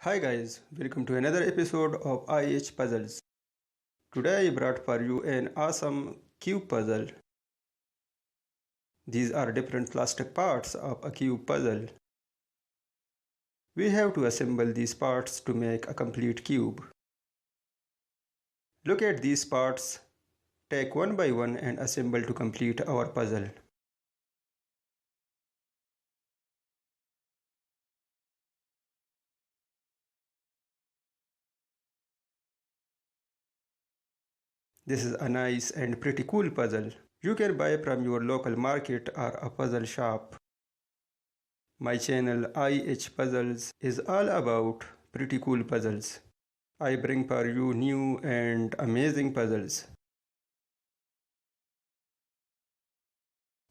Hi guys, welcome to another episode of IH Puzzles. Today I brought for you an awesome cube puzzle. These are different plastic parts of a cube puzzle. We have to assemble these parts to make a complete cube. Look at these parts, take one by one and assemble to complete our puzzle. This is a nice and pretty cool puzzle. You can buy from your local market or a puzzle shop. My channel IH Puzzles is all about pretty cool puzzles. I bring for you new and amazing puzzles.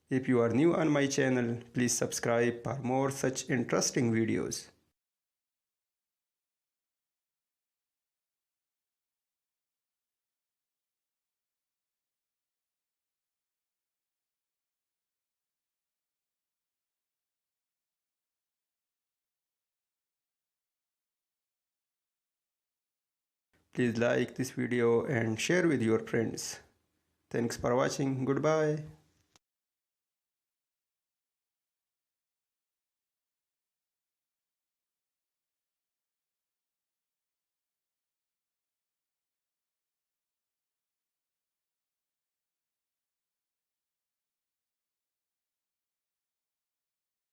If you are new on my channel, please subscribe for more such interesting videos. Please like this video and share with your friends. Thanks for watching. Goodbye.